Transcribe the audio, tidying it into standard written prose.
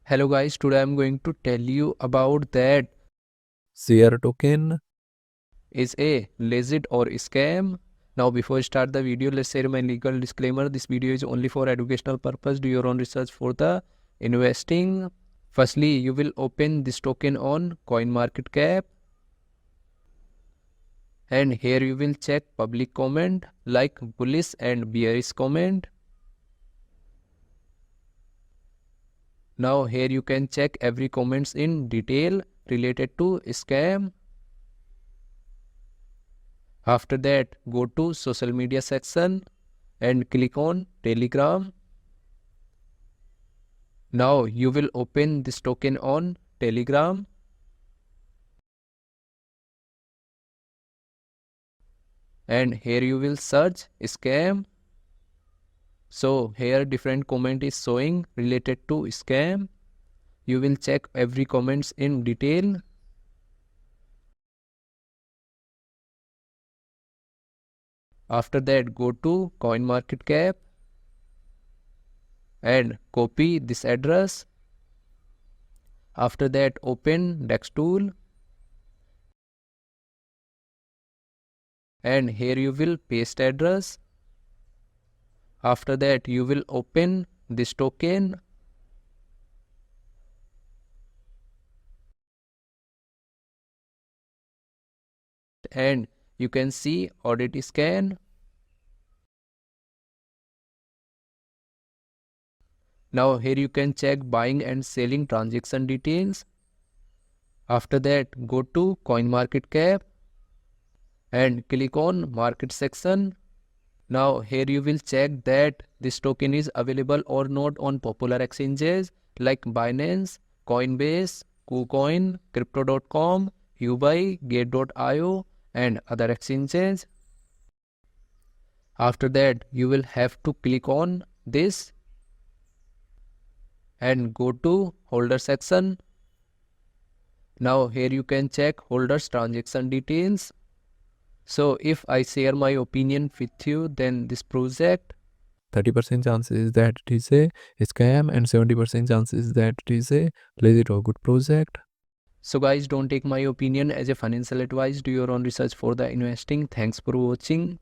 Hello guys, today I'm going to tell you about that ShareToken is a legit or scam. Now before I start the video, let's share my legal disclaimer. This video is only for educational purpose. Do your own research for the investing. Firstly, you will open this token on CoinMarketCap and here you will check public comment like bullish and bearish comment. Now here you can check every comments in detail related to scam. After that, go to social media section and click on Telegram. Now you will open this token on Telegram. And here you will search scam. So here different comment is showing related to scam. You will check every comments in detail. After that, go to CoinMarketCap and copy this address. After that, open Dex tool and here you will paste address. After that, you will open this token and you can see audit scan. Now here you can check buying and selling transaction details. After that, go to CoinMarketCap and click on market section. Now here you will check that this token is available or not on popular exchanges like Binance, Coinbase, KuCoin, Crypto.com, Ubuy, Gate.io and other exchanges. After that, you will have to click on this and go to holder section. Now here you can check holders transaction details. So if I share my opinion with you, then this project 30% chances that it is a scam and 70% chances that it is a legit or good project. So guys, don't take my opinion as a financial advice. Do your own research for the investing. Thanks for watching.